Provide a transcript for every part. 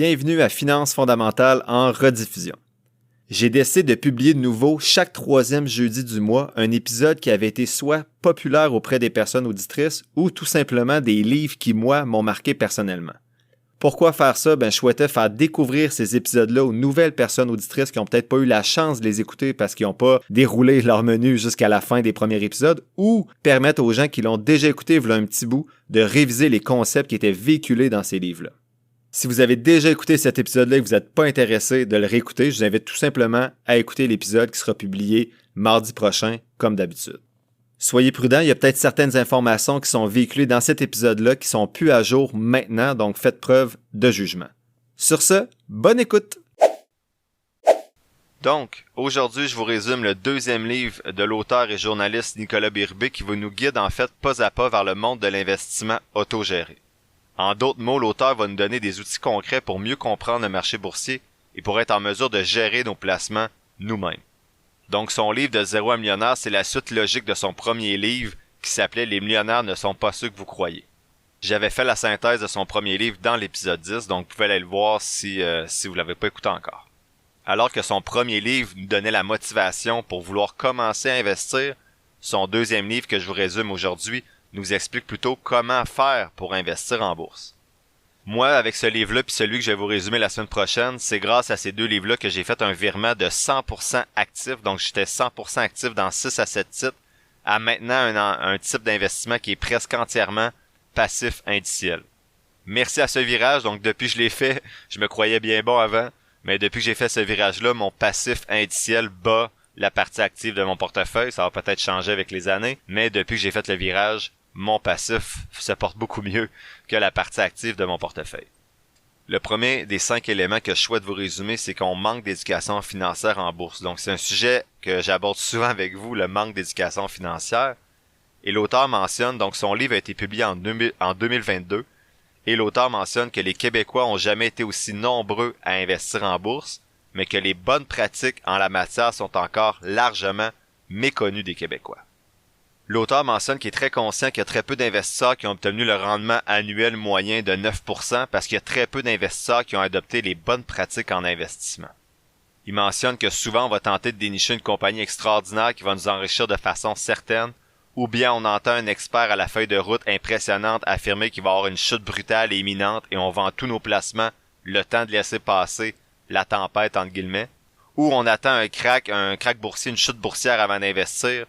Bienvenue à Finances fondamentales en rediffusion. J'ai décidé de publier de nouveau chaque troisième jeudi du mois un épisode qui avait été soit populaire auprès des personnes auditrices ou tout simplement des livres qui, moi, m'ont marqué personnellement. Pourquoi faire ça? Je souhaitais faire découvrir ces épisodes-là aux nouvelles personnes auditrices qui n'ont peut-être pas eu la chance de les écouter parce qu'ils n'ont pas déroulé leur menu jusqu'à la fin des premiers épisodes, ou permettre aux gens qui l'ont déjà écouté voilà un petit bout de réviser les concepts qui étaient véhiculés dans ces livres-là. Si vous avez déjà écouté cet épisode-là et que vous n'êtes pas intéressé de le réécouter, je vous invite tout simplement à écouter l'épisode qui sera publié mardi prochain, comme d'habitude. Soyez prudents, il y a peut-être certaines informations qui sont véhiculées dans cet épisode-là qui sont plus à jour maintenant, donc faites preuve de jugement. Sur ce, bonne écoute! Donc, aujourd'hui, je vous résume le deuxième livre de l'auteur et journaliste Nicolas Bérubé qui nous guide en fait pas à pas vers le monde de l'investissement autogéré. En d'autres mots, l'auteur va nous donner des outils concrets pour mieux comprendre le marché boursier et pour être en mesure de gérer nos placements nous-mêmes. Donc son livre de 0 à millionnaire, c'est la suite logique de son premier livre qui s'appelait « Les millionnaires ne sont pas ceux que vous croyez ». J'avais fait la synthèse de son premier livre dans l'épisode 10, donc vous pouvez aller le voir si vous ne l'avez pas écouté encore. Alors que son premier livre nous donnait la motivation pour vouloir commencer à investir, son deuxième livre que je vous résume aujourd'hui nous explique plutôt comment faire pour investir en bourse. Moi, avec ce livre-là puis celui que je vais vous résumer la semaine prochaine, c'est grâce à ces deux livres-là que j'ai fait un virement de 100% actif. Donc, j'étais 100% actif dans 6 à 7 titres à maintenant un type d'investissement qui est presque entièrement passif indiciel. Merci à ce virage. Donc, depuis que je l'ai fait, je me croyais bien bon avant, mais depuis que j'ai fait ce virage-là, mon passif indiciel bat la partie active de mon portefeuille. Ça va peut-être changer avec les années, mais depuis que j'ai fait le virage, mon passif se porte beaucoup mieux que la partie active de mon portefeuille. Le premier des 5 éléments que je souhaite vous résumer, c'est qu'on manque d'éducation financière en bourse. Donc, c'est un sujet que j'aborde souvent avec vous, le manque d'éducation financière. Et l'auteur mentionne, donc son livre a été publié en 2022, et l'auteur mentionne que les Québécois ont jamais été aussi nombreux à investir en bourse, mais que les bonnes pratiques en la matière sont encore largement méconnues des Québécois. L'auteur mentionne qu'il est très conscient qu'il y a très peu d'investisseurs qui ont obtenu le rendement annuel moyen de 9% parce qu'il y a très peu d'investisseurs qui ont adopté les bonnes pratiques en investissement. Il mentionne que souvent on va tenter de dénicher une compagnie extraordinaire qui va nous enrichir de façon certaine, ou bien on entend un expert à la feuille de route impressionnante affirmer qu'il va y avoir une chute brutale et imminente et on vend tous nos placements le temps de laisser passer la tempête entre guillemets, ou on attend un crack boursier, une chute boursière avant d'investir.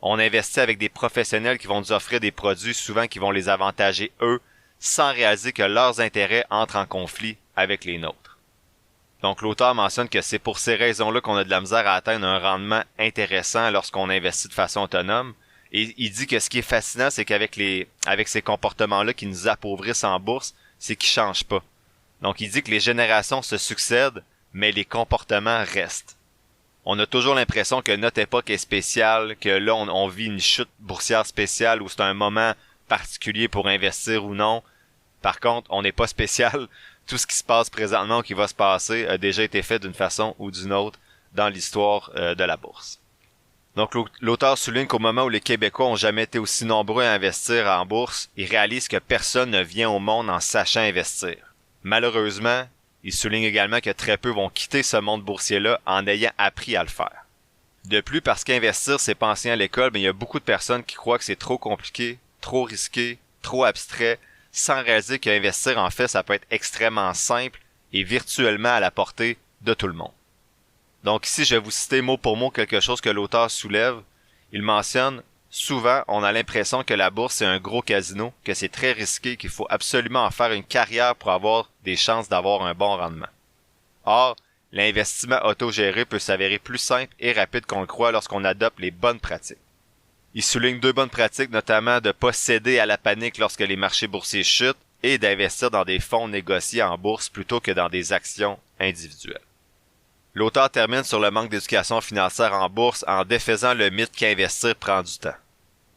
On investit avec des professionnels qui vont nous offrir des produits souvent qui vont les avantager eux, sans réaliser que leurs intérêts entrent en conflit avec les nôtres. Donc l'auteur mentionne que c'est pour ces raisons-là qu'on a de la misère à atteindre un rendement intéressant lorsqu'on investit de façon autonome. Et il dit que ce qui est fascinant, c'est qu'avec ces comportements-là qui nous appauvrissent en bourse, c'est qu'ils changent pas. Donc il dit que les générations se succèdent, mais les comportements restent. On a toujours l'impression que notre époque est spéciale, que là on vit une chute boursière spéciale où c'est un moment particulier pour investir ou non. Par contre, on n'est pas spécial. Tout ce qui se passe présentement ou qui va se passer a déjà été fait d'une façon ou d'une autre dans l'histoire de la bourse. Donc l'auteur souligne qu'au moment où les Québécois ont jamais été aussi nombreux à investir en bourse, ils réalisent que personne ne vient au monde en sachant investir. Malheureusement, il souligne également que très peu vont quitter ce monde boursier-là en ayant appris à le faire. De plus, parce qu'investir, c'est pas enseigné à l'école, il y a beaucoup de personnes qui croient que c'est trop compliqué, trop risqué, trop abstrait, sans réaliser qu'investir, en fait, ça peut être extrêmement simple et virtuellement à la portée de tout le monde. Donc ici, je vais vous citer mot pour mot quelque chose que l'auteur soulève. Il mentionne souvent, on a l'impression que la bourse c'est un gros casino, que c'est très risqué, qu'il faut absolument en faire une carrière pour avoir des chances d'avoir un bon rendement. Or, l'investissement autogéré peut s'avérer plus simple et rapide qu'on le croit lorsqu'on adopte les bonnes pratiques. Il souligne 2 bonnes pratiques, notamment de ne pas céder à la panique lorsque les marchés boursiers chutent et d'investir dans des fonds négociés en bourse plutôt que dans des actions individuelles. L'auteur termine sur le manque d'éducation financière en bourse en défaisant le mythe qu'investir prend du temps.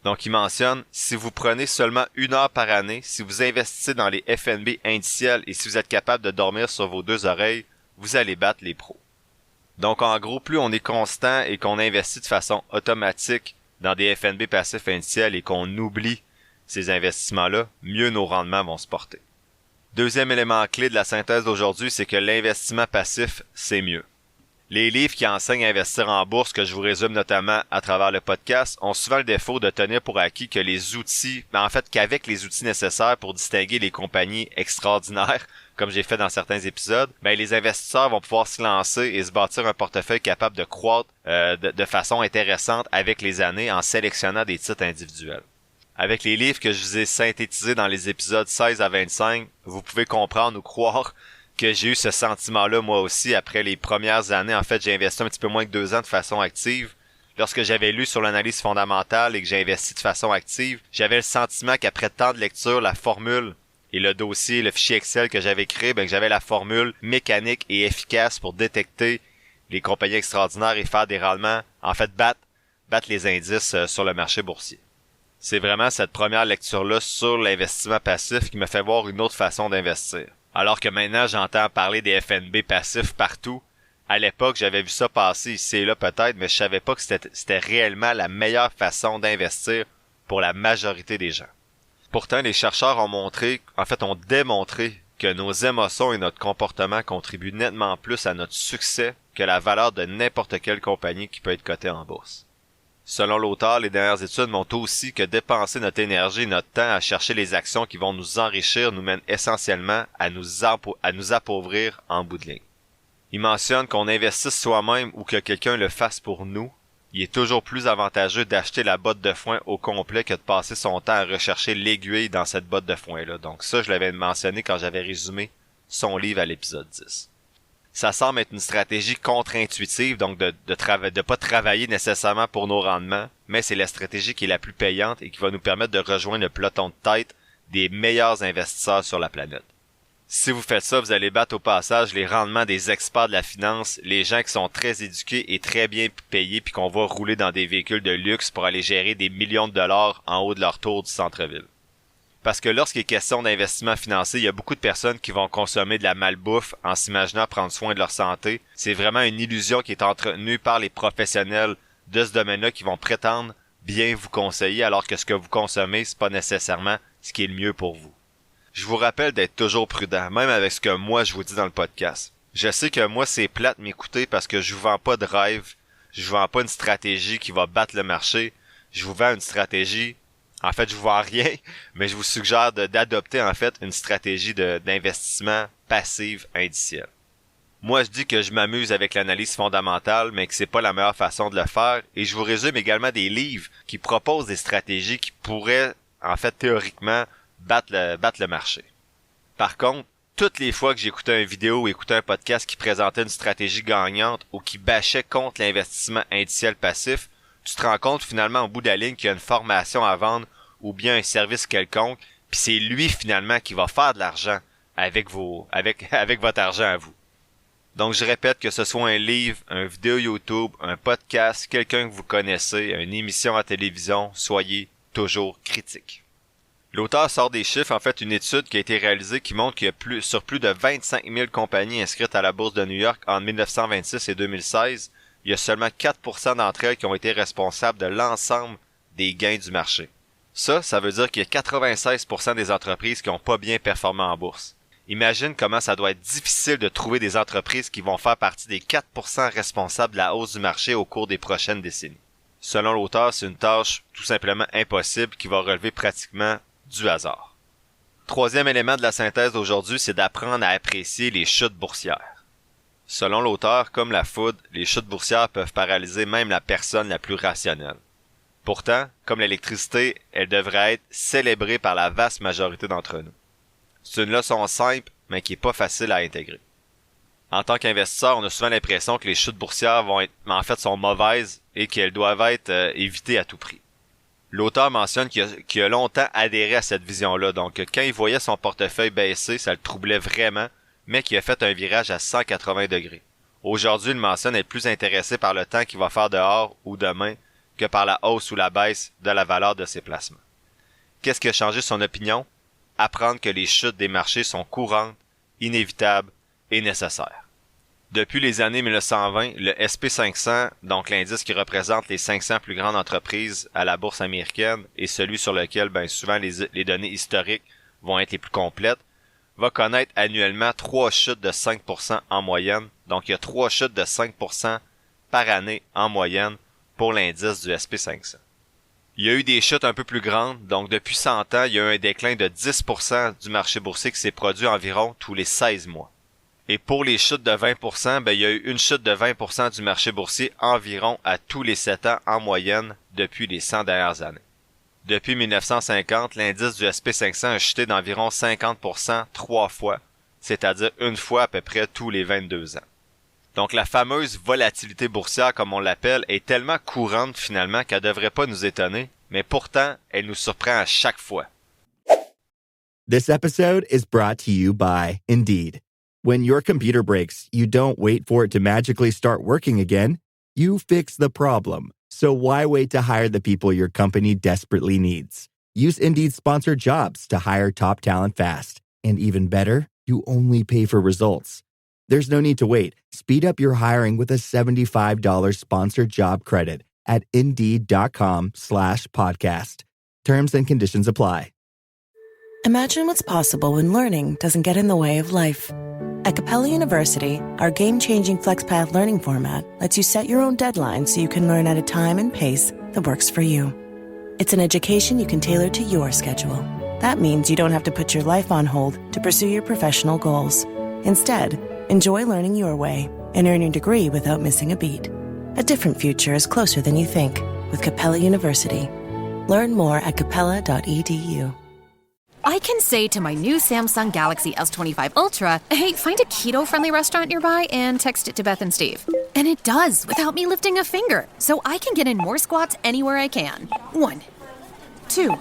Donc il mentionne, si vous prenez seulement 1 heure par année, si vous investissez dans les FNB indiciels et si vous êtes capable de dormir sur vos 2 oreilles, vous allez battre les pros. Donc en gros, plus on est constant et qu'on investit de façon automatique dans des FNB passifs indiciels et qu'on oublie ces investissements-là, mieux nos rendements vont se porter. Deuxième élément clé de la synthèse d'aujourd'hui, c'est que l'investissement passif, c'est mieux. Les livres qui enseignent à investir en bourse, que je vous résume notamment à travers le podcast, ont souvent le défaut de tenir pour acquis que les outils, qu'avec les outils nécessaires pour distinguer les compagnies extraordinaires, comme j'ai fait dans certains épisodes, les investisseurs vont pouvoir se lancer et se bâtir un portefeuille capable de croître de façon intéressante avec les années en sélectionnant des titres individuels. Avec les livres que je vous ai synthétisés dans les épisodes 16 à 25, vous pouvez comprendre ou croire que j'ai eu ce sentiment-là moi aussi après les premières années. En fait, j'ai investi un petit peu moins que 2 ans de façon active. Lorsque j'avais lu sur l'analyse fondamentale et que j'ai investi de façon active, j'avais le sentiment qu'après tant de lecture, la formule et le dossier, le fichier Excel que j'avais créé, que j'avais la formule mécanique et efficace pour détecter les compagnies extraordinaires et faire des rendements, en fait battre les indices sur le marché boursier. C'est vraiment cette première lecture-là sur l'investissement passif qui me fait voir une autre façon d'investir. Alors que maintenant, j'entends parler des FNB passifs partout. À l'époque, j'avais vu ça passer ici et là peut-être, mais je savais pas que c'était réellement la meilleure façon d'investir pour la majorité des gens. Pourtant, les chercheurs ont démontré que nos émotions et notre comportement contribuent nettement plus à notre succès que la valeur de n'importe quelle compagnie qui peut être cotée en bourse. Selon l'auteur, les dernières études montrent aussi que dépenser notre énergie et notre temps à chercher les actions qui vont nous enrichir nous mène essentiellement à nous appauvrir en bout de ligne. Il mentionne qu'on investisse soi-même ou que quelqu'un le fasse pour nous. Il est toujours plus avantageux d'acheter la botte de foin au complet que de passer son temps à rechercher l'aiguille dans cette botte de foin-là. Donc ça, je l'avais mentionné quand j'avais résumé son livre à l'épisode 10. Ça semble être une stratégie contre-intuitive, donc de pas travailler nécessairement pour nos rendements, mais c'est la stratégie qui est la plus payante et qui va nous permettre de rejoindre le peloton de tête des meilleurs investisseurs sur la planète. Si vous faites ça, vous allez battre au passage les rendements des experts de la finance, les gens qui sont très éduqués et très bien payés puis qu'on va rouler dans des véhicules de luxe pour aller gérer des millions de dollars en haut de leur tour du centre-ville. Parce que lorsqu'il est question d'investissement financier, il y a beaucoup de personnes qui vont consommer de la malbouffe en s'imaginant prendre soin de leur santé. C'est vraiment une illusion qui est entretenue par les professionnels de ce domaine-là qui vont prétendre bien vous conseiller alors que ce que vous consommez, c'est pas nécessairement ce qui est le mieux pour vous. Je vous rappelle d'être toujours prudent, même avec ce que moi je vous dis dans le podcast. Je sais que moi c'est plate m'écouter parce que je vous vends pas de rêve, je vous vends pas une stratégie qui va battre le marché, je vous vends une stratégie. En fait, je vous vends rien, mais je vous suggère d'adopter en fait une stratégie d'investissement passive indicielle. Moi, je dis que je m'amuse avec l'analyse fondamentale, mais que c'est pas la meilleure façon de le faire, et je vous résume également des livres qui proposent des stratégies qui pourraient, en fait, théoriquement, battre le marché. Par contre, toutes les fois que j'écoutais une vidéo ou écoutais un podcast qui présentait une stratégie gagnante ou qui bâchait contre l'investissement indiciel passif, tu te rends compte finalement au bout de la ligne qu'il y a une formation à vendre ou bien un service quelconque, puis c'est lui finalement qui va faire de l'argent avec votre argent à vous. Donc je répète, que ce soit un livre, une vidéo YouTube, un podcast, quelqu'un que vous connaissez, une émission à télévision, soyez toujours critique. L'auteur sort des chiffres, en fait une étude qui a été réalisée qui montre qu'il y a sur plus de 25 000 compagnies inscrites à la bourse de New York en 1926 et 2016, il y a seulement 4% d'entre elles qui ont été responsables de l'ensemble des gains du marché. Ça veut dire qu'il y a 96% des entreprises qui n'ont pas bien performé en bourse. Imagine comment ça doit être difficile de trouver des entreprises qui vont faire partie des 4% responsables de la hausse du marché au cours des prochaines décennies. Selon l'auteur, c'est une tâche tout simplement impossible qui va relever pratiquement du hasard. Troisième élément de la synthèse d'aujourd'hui, c'est d'apprendre à apprécier les chutes boursières. Selon l'auteur, comme la foudre, les chutes boursières peuvent paralyser même la personne la plus rationnelle. Pourtant, comme l'électricité, elle devrait être célébrée par la vaste majorité d'entre nous. C'est une leçon simple, mais qui est pas facile à intégrer. En tant qu'investisseur, on a souvent l'impression que les chutes boursières sont mauvaises et qu'elles doivent être évitées à tout prix. L'auteur mentionne qu'il a longtemps adhéré à cette vision-là, donc quand il voyait son portefeuille baisser, ça le troublait vraiment, mais qu'il a fait un virage à 180 degrés. Aujourd'hui, il mentionne être plus intéressé par le temps qu'il va faire dehors ou demain que par la hausse ou la baisse de la valeur de ses placements. Qu'est-ce qui a changé son opinion? Apprendre que les chutes des marchés sont courantes, inévitables et nécessaires. Depuis les années 1920, le SP500, donc l'indice qui représente les 500 plus grandes entreprises à la bourse américaine et celui sur lequel souvent les données historiques vont être les plus complètes, va connaître annuellement 3 chutes de 5% en moyenne. Donc, il y a 3 chutes de 5% par année en moyenne pour l'indice du SP500. Il y a eu des chutes un peu plus grandes. Donc, depuis 100 ans, il y a eu un déclin de 10% du marché boursier qui s'est produit environ tous les 16 mois. Et pour les chutes de 20%, il y a eu une chute de 20% du marché boursier environ à tous les 7 ans en moyenne depuis les 100 dernières années. Depuis 1950, l'indice du SP500 a chuté d'environ 50% 3 fois, c'est-à-dire une fois à peu près tous les 22 ans. Donc la fameuse volatilité boursière, comme on l'appelle, est tellement courante finalement qu'elle devrait pas nous étonner, mais pourtant, elle nous surprend à chaque fois. This episode is brought to you by Indeed. When your computer breaks, you don't wait for it to magically start working again. You fix the problem. So why wait to hire the people your company desperately needs? Use Indeed's sponsored jobs to hire top talent fast. And even better, you only pay for results. There's no need to wait. Speed up your hiring with a $75 sponsored job credit at Indeed.com/podcast. Terms and conditions apply. Imagine what's possible when learning doesn't get in the way of life. At Capella University, our game-changing FlexPath learning format lets you set your own deadlines so you can learn at a time and pace that works for you. It's an education you can tailor to your schedule. That means you don't have to put your life on hold to pursue your professional goals. Instead, enjoy learning your way and earn your degree without missing a beat. A different future is closer than you think with Capella University. Learn more at capella.edu. I can say to my new Samsung Galaxy S25 Ultra, hey, find a keto-friendly restaurant nearby and text it to Beth and Steve. And it does, without me lifting a finger. So I can get in more squats anywhere I can. 1, 2,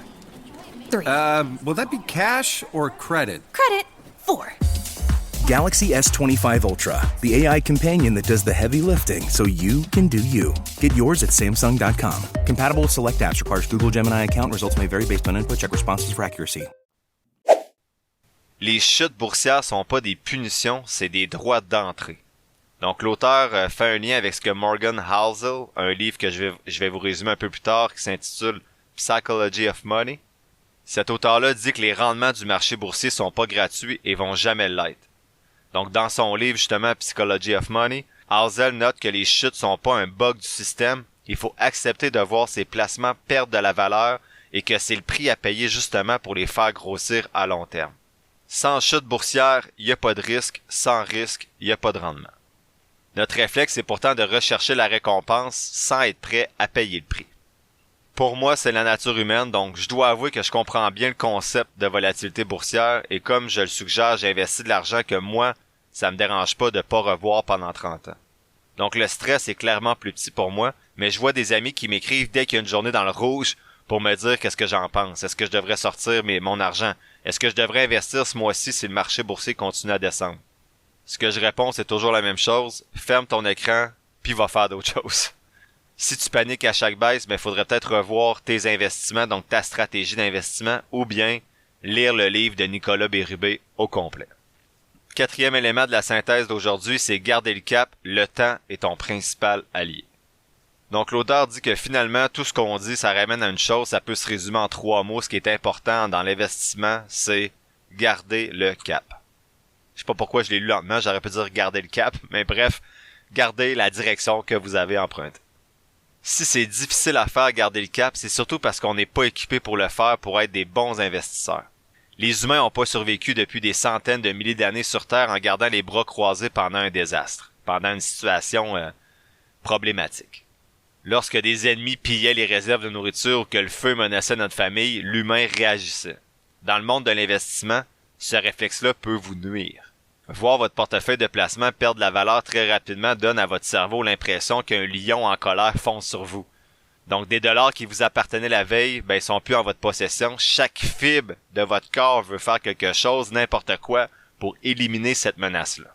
3. Will that be cash or credit? Credit. 4. Galaxy S25 Ultra, the AI companion that does the heavy lifting so you can do you. Get yours at Samsung.com. Compatible with select apps. Requires Google Gemini account. Results may vary based on input. Check responses for accuracy. Les chutes boursières sont pas des punitions, c'est des droits d'entrée. Donc l'auteur fait un lien avec ce que Morgan Housel, un livre que je vais vous résumer un peu plus tard, qui s'intitule Psychology of Money. Cet auteur-là dit que les rendements du marché boursier sont pas gratuits et vont jamais l'être. Donc dans son livre justement Psychology of Money, Housel note que les chutes sont pas un bug du système, il faut accepter de voir ses placements perdre de la valeur et que c'est le prix à payer justement pour les faire grossir à long terme. Sans chute boursière, il n'y a pas de risque. Sans risque, il n'y a pas de rendement. Notre réflexe est pourtant de rechercher la récompense sans être prêt à payer le prix. Pour moi, c'est la nature humaine, donc je dois avouer que je comprends bien le concept de volatilité boursière et comme je le suggère, j'ai investi de l'argent que moi, ça me dérange pas de pas revoir pendant 30 ans. Donc le stress est clairement plus petit pour moi, mais je vois des amis qui m'écrivent dès qu'il y a une journée dans le rouge pour me dire qu'est-ce que j'en pense. Est-ce que je devrais sortir mon argent? Est-ce que je devrais investir ce mois-ci si le marché boursier continue à descendre? Ce que je réponds, c'est toujours la même chose. Ferme ton écran, puis va faire d'autres choses. Si tu paniques à chaque baisse, faudrait peut-être revoir tes investissements, donc ta stratégie d'investissement, ou bien lire le livre de Nicolas Bérubé au complet. Quatrième élément de la synthèse d'aujourd'hui, c'est garder le cap. Le temps est ton principal allié. Donc l'auteur dit que finalement, tout ce qu'on dit, ça ramène à une chose, ça peut se résumer en 3 mots. Ce qui est important dans l'investissement, c'est garder le cap. Je sais pas pourquoi je l'ai lu lentement, j'aurais pu dire garder le cap, mais bref, gardez la direction que vous avez empruntée. Si c'est difficile à faire garder le cap, c'est surtout parce qu'on n'est pas équipé pour le faire pour être des bons investisseurs. Les humains n'ont pas survécu depuis des centaines de milliers d'années sur Terre en gardant les bras croisés pendant un désastre, pendant une situation problématique. Lorsque des ennemis pillaient les réserves de nourriture ou que le feu menaçait notre famille, l'humain réagissait. Dans le monde de l'investissement, ce réflexe-là peut vous nuire. Voir votre portefeuille de placement perdre de la valeur très rapidement donne à votre cerveau l'impression qu'un lion en colère fonce sur vous. Donc des dollars qui vous appartenaient la veille, sont plus en votre possession. Chaque fibre de votre corps veut faire quelque chose, n'importe quoi, pour éliminer cette menace-là.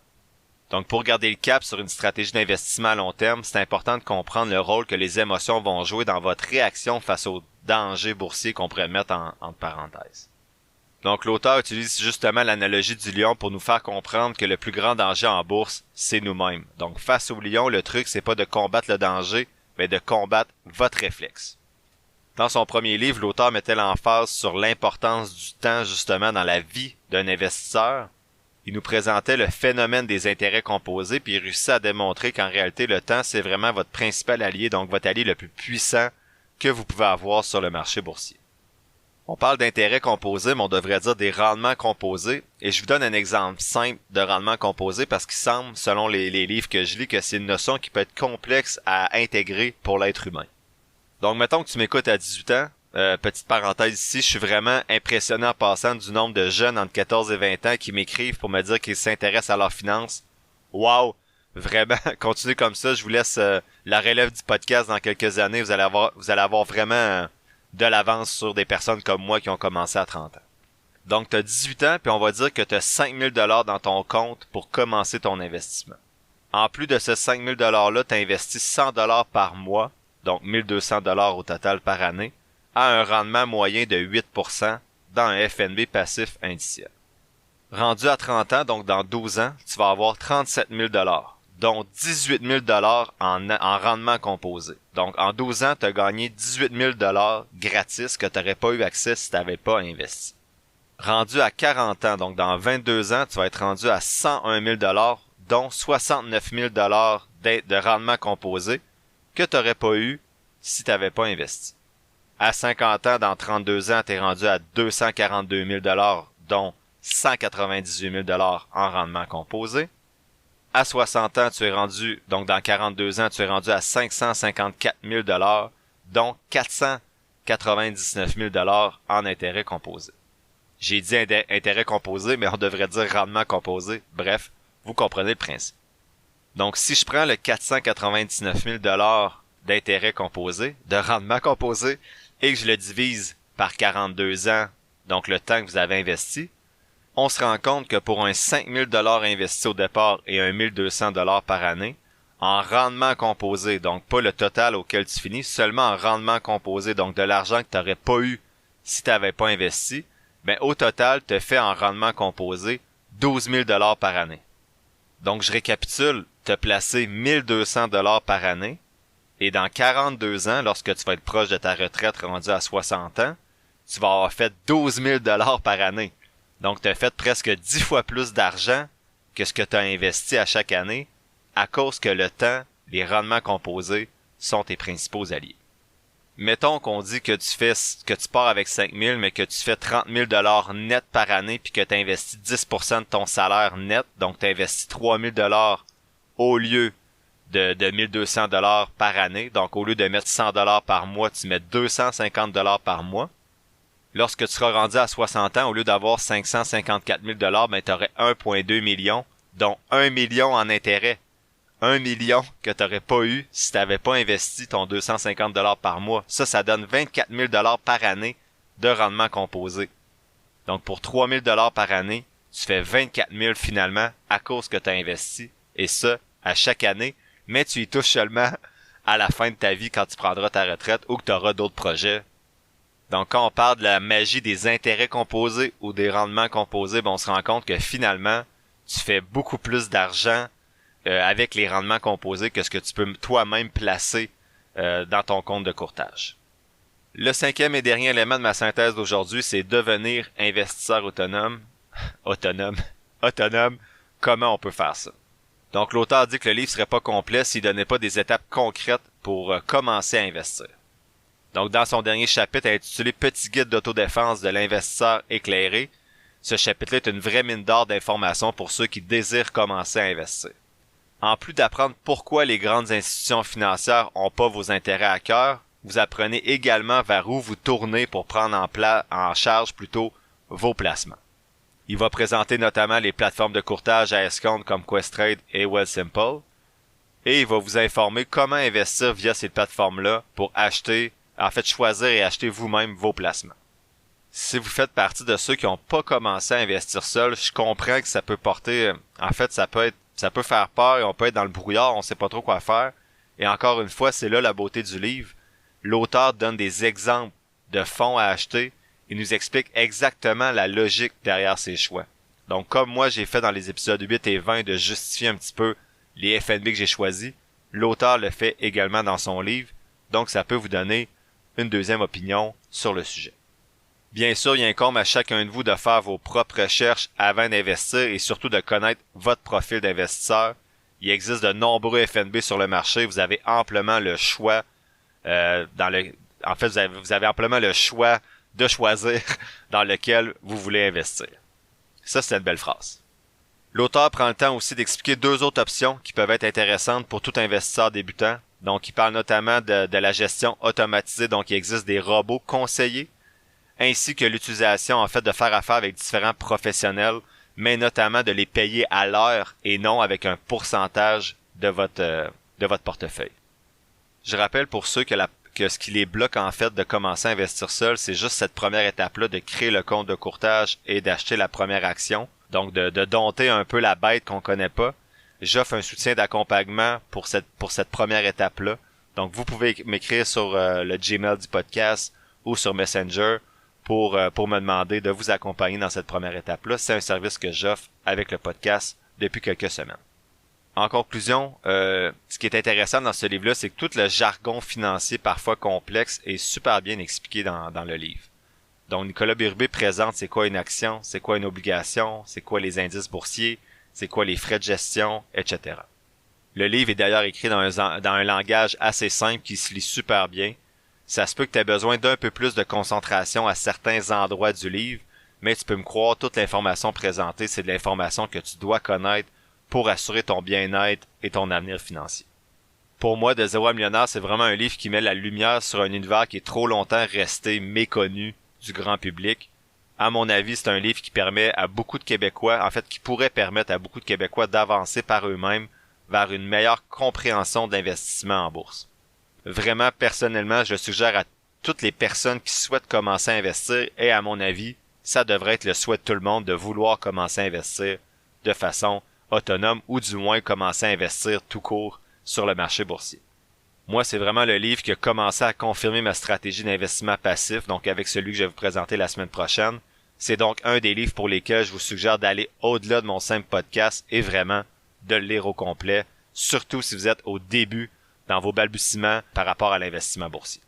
Donc pour garder le cap sur une stratégie d'investissement à long terme, c'est important de comprendre le rôle que les émotions vont jouer dans votre réaction face aux dangers boursiers qu'on pourrait mettre entre parenthèses. Donc l'auteur utilise justement l'analogie du lion pour nous faire comprendre que le plus grand danger en bourse, c'est nous-mêmes. Donc face au lion, le truc c'est pas de combattre le danger, mais de combattre votre réflexe. Dans son premier livre, l'auteur mettait l'emphase sur l'importance du temps justement dans la vie d'un investisseur. Il nous présentait le phénomène des intérêts composés, puis il réussit à démontrer qu'en réalité, le temps, c'est vraiment votre principal allié, donc votre allié le plus puissant que vous pouvez avoir sur le marché boursier. On parle d'intérêts composés, mais on devrait dire des rendements composés, et je vous donne un exemple simple de rendement composé parce qu'il semble, selon les livres que je lis, que c'est une notion qui peut être complexe à intégrer pour l'être humain. Donc, mettons que tu m'écoutes à 18 ans. Petite parenthèse ici, je suis vraiment impressionné en passant du nombre de jeunes entre 14 et 20 ans qui m'écrivent pour me dire qu'ils s'intéressent à leurs finances. Wow! Vraiment, continuez comme ça. Je vous laisse la relève du podcast dans quelques années. Vous allez avoir vraiment de l'avance sur des personnes comme moi qui ont commencé à 30 ans. Donc, tu as 18 ans, puis on va dire que tu as 5 000 $ dans ton compte pour commencer ton investissement. En plus de ce 5 000 $-là, tu investis 100 $ par mois, donc 1 200 $ au total par année, à un rendement moyen de 8% dans un FNB passif indiciel. Rendu à 30 ans, donc dans 12 ans, tu vas avoir 37 000 $, dont 18 000 $ en rendement composé. Donc en 12 ans, tu as gagné 18 000 $ gratis que tu n'aurais pas eu accès si tu n'avais pas investi. Rendu à 40 ans, donc dans 22 ans, tu vas être rendu à 101 000 $, dont 69 000 $ de rendement composé que tu n'aurais pas eu si tu n'avais pas investi. À 50 ans, dans 32 ans, tu es rendu à 242 000 $, dont 198 000 $ en rendement composé. À 60 ans, tu es rendu, donc dans 42 ans, tu es rendu à 554 000 $, dont 499 000 $ en intérêt composé. J'ai dit intérêt composé, mais on devrait dire rendement composé. Bref, vous comprenez le principe. Donc, si je prends le 499 000 $ d'intérêt composé, de rendement composé, et que je le divise par 42 ans, donc le temps que vous avez investi, on se rend compte que pour un 5 000 $ investi au départ et un 1 200 $ par année, en rendement composé, donc pas le total auquel tu finis, seulement en rendement composé, donc de l'argent que tu n'aurais pas eu si tu n'avais pas investi, ben au total, tu fais en rendement composé 12 000 $ par année. Donc je récapitule, tu as placé 1 200 $ par année, et dans 42 ans, lorsque tu vas être proche de ta retraite rendu à 60 ans, tu vas avoir fait 12 000 $ par année. Donc, tu as fait presque 10 fois plus d'argent que ce que tu as investi à chaque année à cause que le temps, les rendements composés sont tes principaux alliés. Mettons qu'on dit que tu pars avec 5 000, mais que tu fais 30 000 $ net par année puis que tu investis 10% de ton salaire net. Donc, tu investis 3 000 $ au lieu de 1 200 $ par année. Donc, au lieu de mettre 100 $ par mois, tu mets 250 $ par mois. Lorsque tu seras rendu à 60 ans, au lieu d'avoir 554 000 $, ben, tu aurais 1,2 million, dont 1 million en intérêt. 1 million que tu n'aurais pas eu si tu n'avais pas investi ton 250 $ par mois. Ça donne 24 000 $ par année de rendement composé. Donc, pour 3 000 $ par année, tu fais 24 000 finalement à cause que tu as investi. Et ça, à chaque année, mais tu y touches seulement à la fin de ta vie quand tu prendras ta retraite ou que tu auras d'autres projets. Donc, quand on parle de la magie des intérêts composés ou des rendements composés, ben, on se rend compte que finalement, tu fais beaucoup plus d'argent avec les rendements composés que ce que tu peux toi-même placer dans ton compte de courtage. Le 5e et dernier élément de ma synthèse d'aujourd'hui, c'est devenir investisseur autonome. Autonome. Comment on peut faire ça? Donc, l'auteur dit que le livre serait pas complet s'il donnait pas des étapes concrètes pour commencer à investir. Donc, dans son dernier chapitre intitulé « Petit guide d'autodéfense de l'investisseur éclairé », ce chapitre-là est une vraie mine d'or d'informations pour ceux qui désirent commencer à investir. En plus d'apprendre pourquoi les grandes institutions financières n'ont pas vos intérêts à cœur, vous apprenez également vers où vous tournez pour prendre en charge plutôt vos placements. Il va présenter notamment les plateformes de courtage à escompte comme Questrade et Wealthsimple, et il va vous informer comment investir via ces plateformes-là pour choisir et acheter vous-même vos placements. Si vous faites partie de ceux qui n'ont pas commencé à investir seul, je comprends que ça peut ça peut faire peur et on peut être dans le brouillard, on sait pas trop quoi faire. Et encore une fois, c'est là la beauté du livre. L'auteur donne des exemples de fonds à acheter et nous explique exactement la logique derrière ses choix. Donc, comme moi j'ai fait dans les épisodes 8 et 20 de justifier un petit peu les FNB que j'ai choisis, l'auteur le fait également dans son livre. Donc, ça peut vous donner une deuxième opinion sur le sujet. Bien sûr, il incombe à chacun de vous de faire vos propres recherches avant d'investir et surtout de connaître votre profil d'investisseur. Il existe de nombreux FNB sur le marché. Vous avez amplement le choix vous avez amplement le choix de choisir dans lequel vous voulez investir. Ça, c'est une belle phrase. L'auteur prend le temps aussi d'expliquer deux autres options qui peuvent être intéressantes pour tout investisseur débutant. Donc, il parle notamment de la gestion automatisée, donc il existe des robots conseillers, ainsi que l'utilisation, de faire affaire avec différents professionnels, mais notamment de les payer à l'heure et non avec un pourcentage de votre portefeuille. Je rappelle pour ceux que ce qui les bloque de commencer à investir seul, c'est juste cette première étape-là de créer le compte de courtage et d'acheter la première action. Donc de dompter un peu la bête qu'on connaît pas. J'offre un soutien d'accompagnement pour cette première étape-là. Donc vous pouvez m'écrire sur le Gmail du podcast ou sur Messenger pour me demander de vous accompagner dans cette première étape-là. C'est un service que j'offre avec le podcast depuis quelques semaines. En conclusion, ce qui est intéressant dans ce livre-là, c'est que tout le jargon financier parfois complexe est super bien expliqué dans le livre. Donc, Nicolas Bérubé présente c'est quoi une action, c'est quoi une obligation, c'est quoi les indices boursiers, c'est quoi les frais de gestion, etc. Le livre est d'ailleurs écrit dans un langage assez simple qui se lit super bien. Ça se peut que tu aies besoin d'un peu plus de concentration à certains endroits du livre, mais tu peux me croire, toute l'information présentée, c'est de l'information que tu dois connaître pour assurer ton bien-être et ton avenir financier. Pour moi, De zéro à millionnaire, c'est vraiment un livre qui met la lumière sur un univers qui est trop longtemps resté méconnu du grand public. À mon avis, c'est un livre qui permet à beaucoup de Québécois, qui pourrait permettre à beaucoup de Québécois d'avancer par eux-mêmes vers une meilleure compréhension de l'investissement en bourse. Vraiment, personnellement, je suggère à toutes les personnes qui souhaitent commencer à investir et à mon avis, ça devrait être le souhait de tout le monde de vouloir commencer à investir de façon autonome ou du moins commencer à investir tout court sur le marché boursier. Moi, c'est vraiment le livre qui a commencé à confirmer ma stratégie d'investissement passif, donc avec celui que je vais vous présenter la semaine prochaine. C'est donc un des livres pour lesquels je vous suggère d'aller au-delà de mon simple podcast et vraiment de le lire au complet, surtout si vous êtes au début dans vos balbutiements par rapport à l'investissement boursier.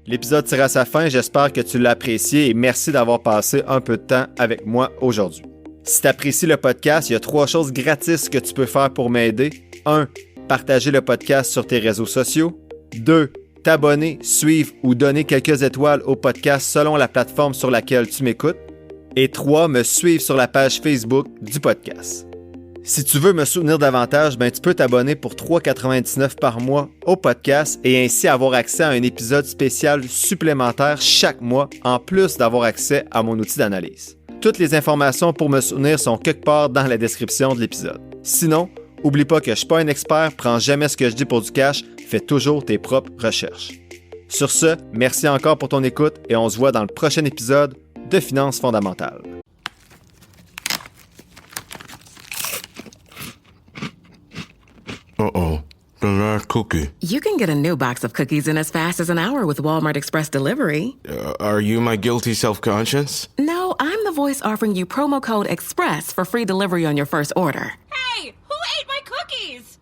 L'épisode tire à sa fin, j'espère que tu l'as apprécié et merci d'avoir passé un peu de temps avec moi aujourd'hui. Si tu apprécies le podcast, il y a 3 choses gratis que tu peux faire pour m'aider. 1. Partager le podcast sur tes réseaux sociaux. 2. T'abonner, suivre ou donner quelques étoiles au podcast selon la plateforme sur laquelle tu m'écoutes. Et 3. Me suivre sur la page Facebook du podcast. Si tu veux me soutenir davantage, tu peux t'abonner pour 3,99 par mois au podcast et ainsi avoir accès à un épisode spécial supplémentaire chaque mois, en plus d'avoir accès à mon outil d'analyse. Toutes les informations pour me soutenir sont quelque part dans la description de l'épisode. Sinon, oublie pas que je suis pas un expert, prends jamais ce que je dis pour du cash, fais toujours tes propres recherches. Sur ce, merci encore pour ton écoute et on se voit dans le prochain épisode de Finances fondamentales. Uh-oh. The last cookie. You can get a new box of cookies in as fast as an hour with Walmart Express Delivery. Are you my guilty self-conscience? No, I'm the voice offering you promo code EXPRESS for free delivery on your first order. Hey, who ate my cookies?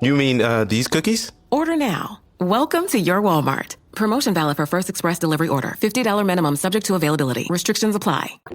You mean, these cookies? Order now. Welcome to your Walmart. Promotion valid for first express delivery order. $50 minimum subject to availability. Restrictions apply.